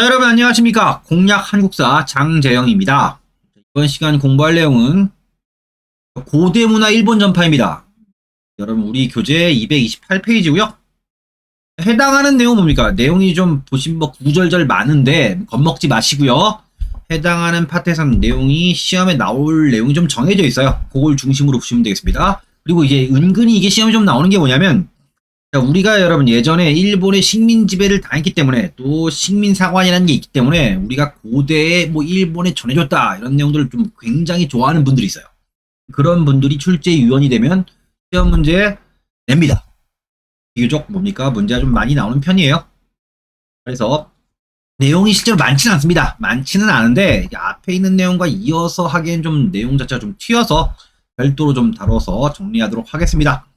자, 여러분 안녕하십니까? 공략 한국사 장재영입니다. 이번 시간 공부할 내용은 고대문화 일본 전파입니다. 여러분 우리 교재 228페이지고요. 해당하는 내용은 뭡니까? 내용이 좀 보시면 구절절 많은데 겁먹지 마시고요. 해당하는 파트에서는 내용이 시험에 나올 내용이 좀 정해져 있어요. 그걸 중심으로 보시면 되겠습니다. 그리고 이게 은근히 이게 시험에 좀 나오는 게 뭐냐면, 우리가 여러분 예전에 일본의 식민 지배를 당했기 때문에 또 식민사관이라는 게 있기 때문에 우리가 고대에 일본에 전해줬다 이런 내용들을 좀 굉장히 좋아하는 분들이 있어요. 그런 분들이 출제 위원이 되면 시험 문제 냅니다. 비교적 문제가 좀 많이 나오는 편이에요. 그래서 내용이 실제로 많지는 않습니다. 많지는 않은데 앞에 있는 내용과 이어서 하기엔 좀 내용 자체가 좀 튀어서 별도로 좀 다뤄서 정리하도록 하겠습니다.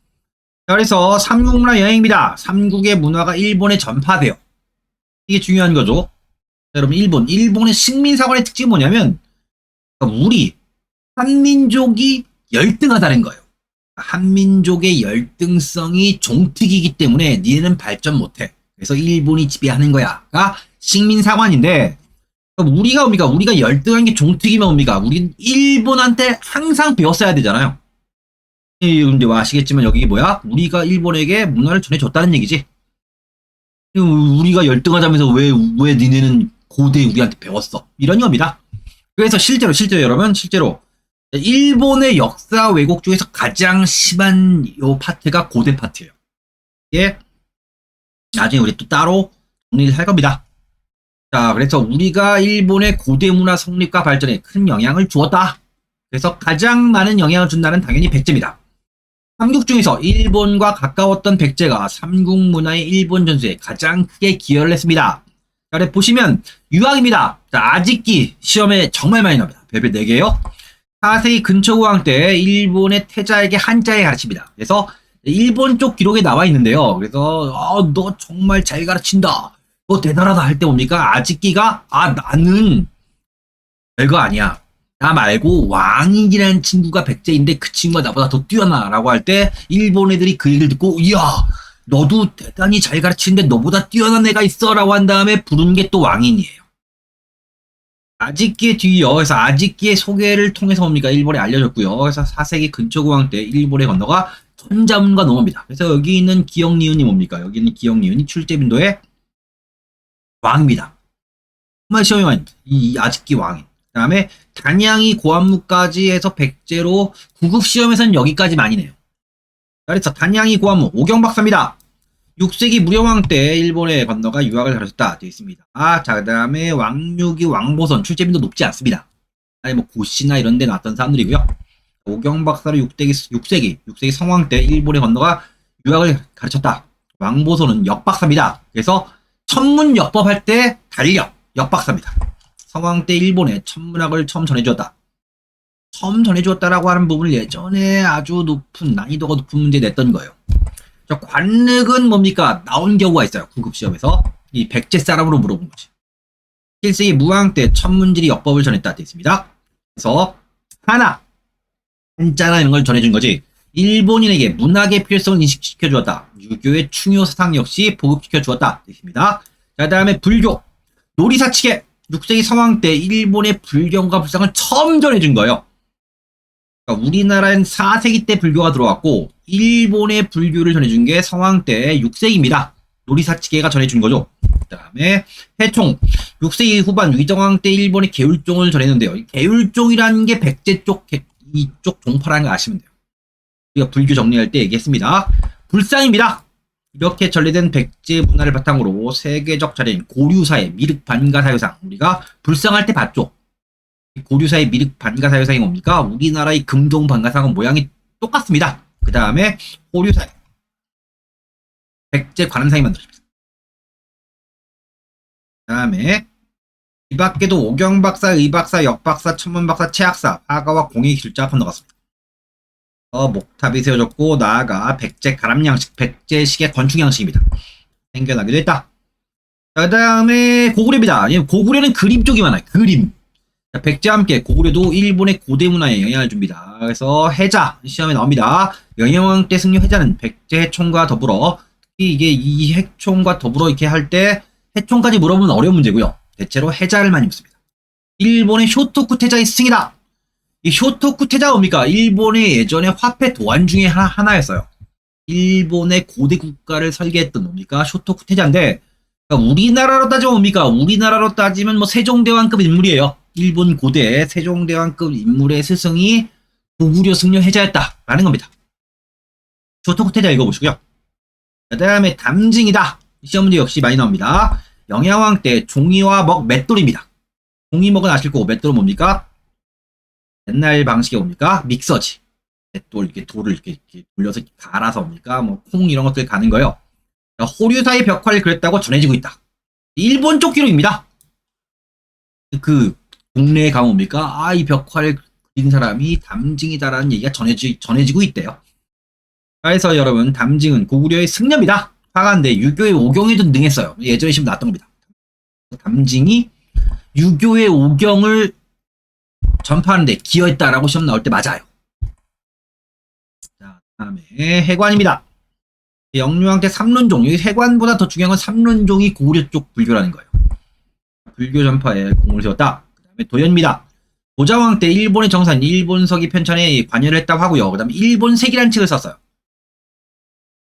자, 그래서 삼국문화 여행입니다. 삼국의 문화가 일본에 전파돼요. 이게 중요한 거죠. 자, 여러분 일본의 식민사관의 특징이 뭐냐면 우리 한민족이 열등하다는 거예요. 한민족의 열등성이 종특이기 때문에 니네는 발전 못해. 그래서 일본이 지배하는 거야가 식민사관인데, 우리가 뭡니까? 우리가 열등한 게 종특이면 뭡니까? 우린 일본한테 항상 배웠어야 되잖아요. 근데 아시겠지만 여기 뭐야? 우리가 일본에게 문화를 전해줬다는 얘기지. 우리가 열등하자면서 왜 니네는 고대 우리한테 배웠어? 이런 겁니다. 그래서 실제로 여러분 실제로 일본의 역사 왜곡 중에서 가장 심한 요 파트가 고대 파트예요. 이게 나중에 우리 또 따로 정리를 할 겁니다. 자, 그래서 우리가 일본의 고대 문화 성립과 발전에 큰 영향을 주었다. 그래서 가장 많은 영향을 준 나라는 당연히 백제입니다. 삼국 중에서 일본과 가까웠던 백제가 삼국 문화의 일본 전수에 가장 크게 기여를 했습니다. 자, 그래 보시면 유학입니다. 자, 아직기 시험에 정말 많이 나옵니다. 별별 4개요. 4세기 근초고왕 때 일본의 태자에게 한자에 가르칩니다. 그래서 일본 쪽 기록에 나와 있는데요. 그래서 너 정말 잘 가르친다. 너 대단하다 할 때 뭡니까? 아직기가 나는 별거 아니야. 나 말고 왕익이라는 친구가 백제인데 그 친구가 나보다 더 뛰어나 라고 할 때 일본 애들이 그 얘기를 듣고 이야 너도 대단히 잘 가르치는데 너보다 뛰어난 애가 있어 라고 한 다음에 부른 게 또 왕인이에요. 아직기의 뒤이요. 그래서 아직기의 소개를 통해서 뭡니까? 일본에 알려졌고요. 그래서 4세기 근초고왕 때 일본에 건너가 천자문과 농어입니다. 그래서 여기 있는 기억니은이 뭡니까? 여기 있는 기억니은이 출제빈도의 왕입니다. 정말 시험에 많이 이 아직기 왕이. 그 다음에 단양이 고안무까지 해서 백제로 구급 시험에서는 여기까지 많이 내요. 그래서 단양이 고안무 오경박사입니다. 6세기 무려왕 때 일본에 건너가 유학을 가르쳤다 되어 있습니다. 자, 그 다음에 왕육이 왕보선 출제빈도 높지 않습니다. 아니 고시나 이런 데 나왔던 사람들이고요. 오경박사를 6세기 성왕 때 일본에 건너가 유학을 가르쳤다. 왕보선은 역박사입니다. 그래서 천문역법 할 때 달력 역박사입니다. 성왕 때 일본에 천문학을 처음 전해주었다. 처음 전해주었다라고 하는 부분을 예전에 아주 높은 난이도가 높은 문제 냈던 거예요. 저 관륵은 뭡니까? 나온 경우가 있어요. 구급시험에서 이 백제 사람으로 물어본 거지. 1세기 무왕 때 천문지리 역법을 전했다 되어 있습니다. 그래서 한자나 이런 걸 전해준 거지. 일본인에게 문학의 필요성을 인식시켜 주었다. 유교의 충효 사상 역시 보급시켜 주었다 되어 있습니다. 자, 다음에 불교 놀이사치계 6세기 성왕 때 일본의 불경과 불상을 처음 전해준 거예요. 그러니까 우리나라엔 4세기 때 불교가 들어왔고 일본의 불교를 전해준 게 성왕 때 6세기입니다. 놀이사치계가 전해준 거죠. 그 다음에 해총 6세기 후반 위정왕 때 일본의 계율종을 전했는데요. 계율종이라는 게 백제 쪽 이쪽 종파라는 거 아시면 돼요. 우리가 불교 정리할 때 얘기했습니다. 불상입니다. 이렇게 전래된 백제 문화를 바탕으로 세계적 자료인 고류사의 미륵 반가사유상, 우리가 불상할 때 봤죠. 고류사의 미륵 반가사유상이 뭡니까? 우리나라의 금동 반가상은 모양이 똑같습니다. 그 다음에 고류사의 백제 관음상이 만들어집니다. 그 다음에 이 밖에도 오경박사, 의박사, 역박사, 천문박사, 채학사, 화가와 공예 기술자가 건너갔습니다. 목탑이 세워졌고 나아가 백제 가람양식, 백제식의 건축양식입니다. 생겨나기도 했다. 그 다음에 고구려입니다. 고구려는 그림 쪽이 많아요. 그림. 백제와 함께 고구려도 일본의 고대 문화에 영향을 줍니다. 그래서 해자 시험에 나옵니다. 영영왕 때 승려 해자는 백제 해총과 더불어 특히 이게 이 해총과 더불어 이렇게 할 때 해총까지 물어보면 어려운 문제고요. 대체로 해자를 많이 입습니다. 일본의 쇼토쿠 태자의 스승이다. 이 쇼토쿠 태자가 뭡니까? 일본의 예전에 화폐 도안 중에 하나였어요. 일본의 고대 국가를 설계했던 뭡니까? 쇼토쿠 태자인데, 그러니까 우리나라로 따지면 뭡니까? 우리나라로 따지면 뭐 세종대왕급 인물이에요. 일본 고대 세종대왕급 인물의 스승이 고구려 승려 해자였다라는 겁니다. 쇼토쿠 태자 읽어보시고요. 그 다음에 담징이다. 시험 문제 역시 많이 나옵니다. 영야왕 때 종이와 먹 맷돌입니다. 종이먹은 아실 거고 맷돌은 뭡니까? 옛날 방식이 뭡니까? 믹서지. 맷돌 이렇게 돌을 이렇게 돌려서 갈아서 뭡니까? 뭐 콩 이런 것들 가는 거요. 그러니까 호류사의 벽화를 그렸다고 전해지고 있다. 일본 쪽 기록입니다. 그 동네에 가면 뭡니까? 아, 이 벽화를 그린 사람이 담징이다라는 얘기가 전해지고 있대요. 그래서 여러분 담징은 고구려의 승려입니다. 화가인데 유교의 오경에도 능했어요. 예전에 시험 나왔던 겁니다. 담징이 유교의 오경을 전파하는데 기여했다라고 시험 나올 때 맞아요. 자, 다음에 해관입니다. 영유왕 때 삼론종, 여기 해관보다 더 중요한 건 삼론종이 고구려 쪽 불교라는 거예요. 불교 전파에 공을 세웠다. 그 다음에 도연입니다. 도자왕 때 일본의 정산, 일본서기 편찬에 관여를 했다고 하고요. 그 다음에 일본색이라는 책을 썼어요.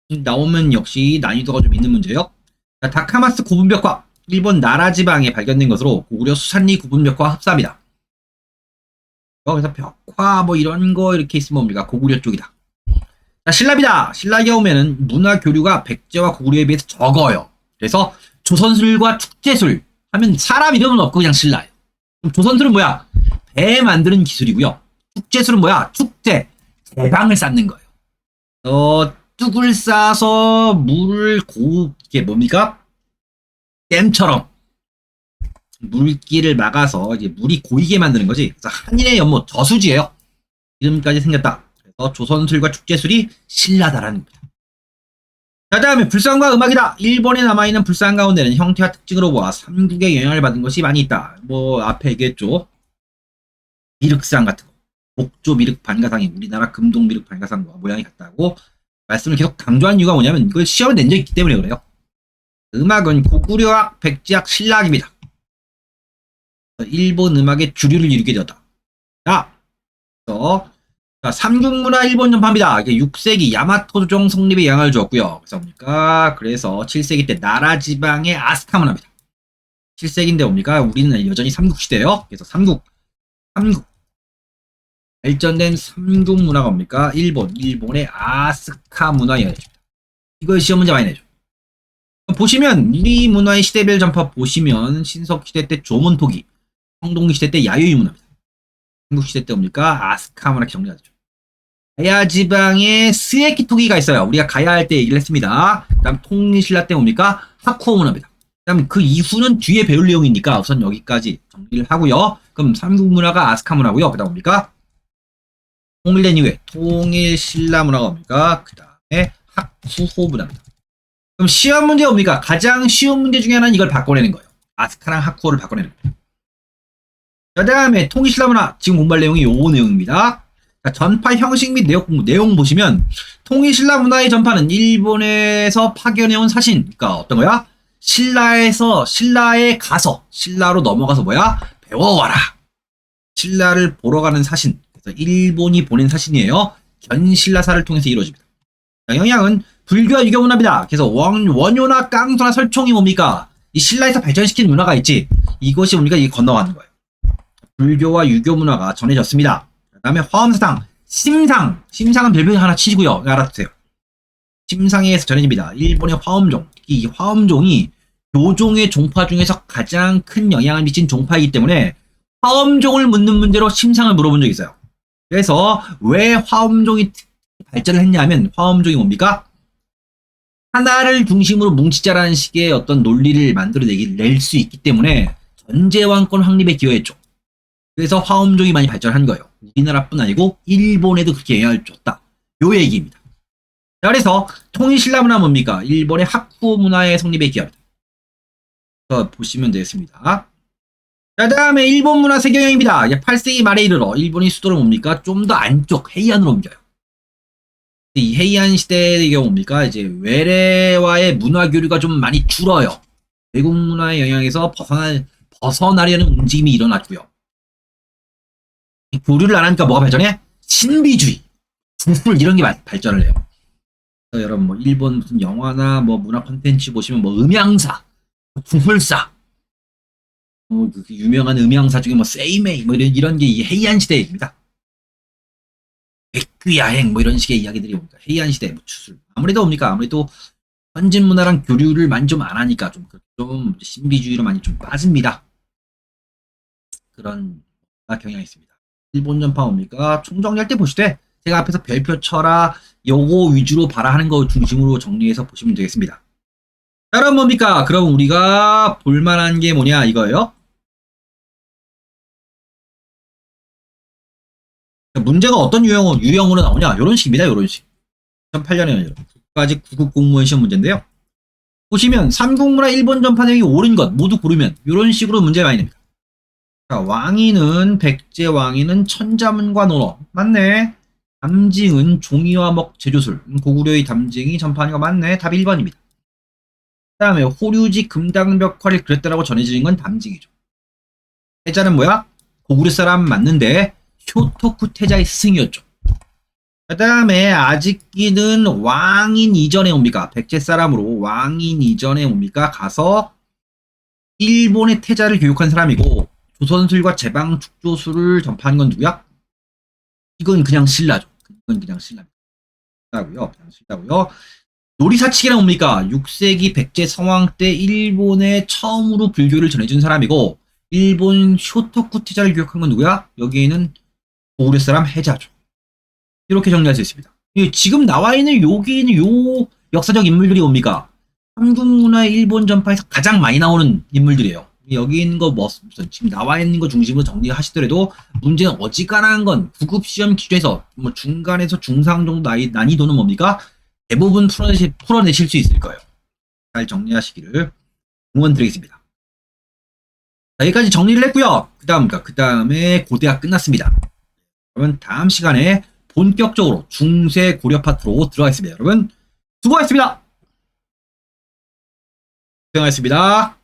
나오면 역시 난이도가 좀 있는 문제요. 자, 다카마스 고분벽화, 일본 나라 지방에 발견된 것으로 고구려 수산리 고분벽화 흡사합니다. 그래서 벽화 뭐 이런 거 이렇게 있으면 뭡니까? 고구려 쪽이다. 자, 신라입니다. 신라에 오면은 문화 교류가 백제와 고구려에 비해서 적어요. 그래서 조선술과 축제술 하면 사람 이름은 없고 그냥 신라예요. 그럼 조선술은 뭐야? 배 만드는 기술이고요. 축제술은 뭐야? 축제, 대방을 쌓는 거예요. 뚝을 싸서 물을 이게 뭡니까? 댐처럼 물기를 막아서 이제 물이 고이게 만드는 거지. 그래서 한일의 연못 저수지예요. 이름까지 생겼다. 그래서 조선술과 축제술이 신라다라는 겁니다. 자, 다음에 불상과 음악이다. 일본에 남아있는 불상 가운데는 형태와 특징으로 보아 삼국의 영향을 받은 것이 많이 있다. 뭐 앞에 얘기했죠. 미륵상 같은 거. 목조 미륵 반가상이 우리나라 금동 미륵 반가상과 모양이 같다고 말씀을 계속 강조한 이유가 뭐냐면 이걸 시험에 낸 적이 있기 때문에 그래요. 음악은 고구려학, 백제학, 신라학입니다. 일본 음악의 주류를 이루게 되었다. 자, 삼국문화 일본 전파입니다. 6세기 야마토종 성립에 영향을 주었고요. 그래서 뭡니까? 그래서 7세기 때 나라 지방의 아스카 문화입니다. 7세기인데 뭡니까? 우리는 여전히 삼국시대예요. 그래서 삼국 발전된 삼국 문화가 뭡니까? 일본의 아스카 문화에 영향을 줍니다. 이걸 시험 문제 많이 내죠. 보시면 우리 문화의 시대별 전파 보시면 신석시대 때 조문토기, 성동기 시대 때 야유이 문화입니다. 삼국시대 때 뭡니까? 아스카 문화 정리가 되죠. 가야 지방에 스에키토기가 있어요. 우리가 가야 할 때 얘기를 했습니다. 그 다음 통일신라 때 뭡니까? 하쿠오 문화입니다. 그 다음 그 이후는 뒤에 배울 내용이니까 우선 여기까지 정리를 하고요. 그럼 삼국 문화가 아스카 문화고요. 그 다음 뭡니까? 통일된 이후에 통일신라 문화가 뭡니까? 그 다음에 하쿠오 문화입니다. 그럼 시험 문제 뭡니까? 가장 쉬운 문제 중에 하나는 이걸 바꿔내는 거예요. 아스카랑 하쿠오를 바꿔내는 거예요. 그 다음에 통일신라 문화, 지금 공부할 내용이 요 내용입니다. 자, 전파 형식 및 내용 보시면 통일신라 문화의 전파는 일본에서 파견해온 사신, 그러니까 어떤 거야? 신라에 가서 신라로 넘어가서 뭐야? 배워와라. 신라를 보러 가는 사신, 그래서 일본이 보낸 사신이에요. 견신라사를 통해서 이루어집니다. 자, 영향은 불교와 유교 문화입니다. 그래서 원효나 깡소나 설총이 뭡니까? 이 신라에서 발전시킨 문화가 있지. 이것이 뭡니까? 이게 건너가는 거예요. 불교와 유교 문화가 전해졌습니다. 그 다음에 화엄사상, 심상은 별표 하나 치시고요. 알아두세요. 심상에서 전해집니다. 일본의 화엄종, 이 화엄종이 교종의 종파 중에서 가장 큰 영향을 미친 종파이기 때문에 화엄종을 묻는 문제로 심상을 물어본 적이 있어요. 그래서 왜 화엄종이 발전을 했냐면 화엄종이 뭡니까? 하나를 중심으로 뭉치자라는 식의 어떤 논리를 낼 수 있기 때문에 전제왕권 확립에 기여했죠. 그래서 화엄종이 많이 발전한 거예요. 우리나라뿐 아니고 일본에도 그렇게 영향을 줬다. 요 얘기입니다. 자, 그래서 통일신라 문화 뭡니까? 일본의 하쿠오 문화의 성립에 기여합니다. 보시면 되겠습니다. 자, 다음에 일본 문화 세계여행입니다. 8세기 말에 이르러 일본의 수도를 뭡니까? 좀 더 안쪽 헤이안으로 옮겨요. 이 헤이안 시대의 경우 뭡니까? 이제 외래와의 문화 교류가 좀 많이 줄어요. 외국 문화의 영향에서 벗어나려는 움직임이 일어났고요. 교류를 안 하니까 뭐가 발전해? 신비주의, 구술 이런 게 발전을 해요. 여러분 뭐 일본 무슨 영화나 뭐 문화 콘텐츠 보시면 뭐 음향사, 구술사, 그 유명한 음향사 중에 뭐 세이메이 뭐 이런 게 헤이안 시대입니다. 백귀야행 뭐 이런 식의 이야기들이 옵니다. 헤이안 시대 뭐 추술. 아무래도 뭡니까? 아무래도 현진 문화랑 교류를 많이 좀 안 하니까 좀 신비주의로 많이 좀 빠집니다. 그런 경향이 있습니다. 일본 전파 뭡니까? 총정리할 때 보시되 제가 앞에서 별표 쳐라 요거 위주로 봐라 하는 거 중심으로 정리해서 보시면 되겠습니다. 여러분 뭡니까? 그럼 우리가 볼만한 게 뭐냐 이거예요. 문제가 어떤 유형으로 나오냐 이런 식입니다. 이런 식. 2008년에 국가직 9급 공무원 시험 문제인데요. 보시면 삼국문화 일본 전파 내용이 옳은 것 모두 고르면 이런 식으로 문제 많이 냅니다. 자, 왕위는 백제 왕위는 천자문과 논어 맞네. 담징은 종이와 먹 제조술 고구려의 담징이 전파하는 거 맞네. 답 1번입니다. 그 다음에 호류지 금당벽화를 그렸다라고 전해지는 건 담징이죠. 태자는 뭐야? 고구려 사람 맞는데 쇼토쿠 태자의 스승이었죠. 그 다음에 아직기는 왕인 이전에 옵니까? 백제 사람으로 왕인 이전에 옵니까? 가서 일본의 태자를 교육한 사람이고 조선술과 제방 축조술을 전파한 건 누구야? 이건 그냥 신라죠. 이건 그냥 신라입니다. 그냥 신라고요. 노리사치기는 뭡니까? 6세기 백제 성왕 때 일본에 처음으로 불교를 전해준 사람이고 일본 쇼토쿠 태자를 교육한 건 누구야? 여기에는 고구려 사람 해자죠. 이렇게 정리할 수 있습니다. 지금 나와 있는 여기 있는 요 역사적 인물들이 뭡니까? 삼국문화의 일본 전파에서 가장 많이 나오는 인물들이에요. 여기 있는 거 지금 나와 있는 거 중심으로 정리하시더라도 문제는 어지간한 건 9급 시험 기준에서 뭐 중간에서 중상 정도 난이도는 뭡니까? 대부분 풀어내실 수 있을 거예요. 잘 정리하시기를 응원드리겠습니다. 자, 여기까지 정리를 했고요. 그 다음에 고대학 끝났습니다. 그러면 다음 시간에 본격적으로 중세 고려 파트로 들어가겠습니다. 여러분 수고하셨습니다. 고생하셨습니다.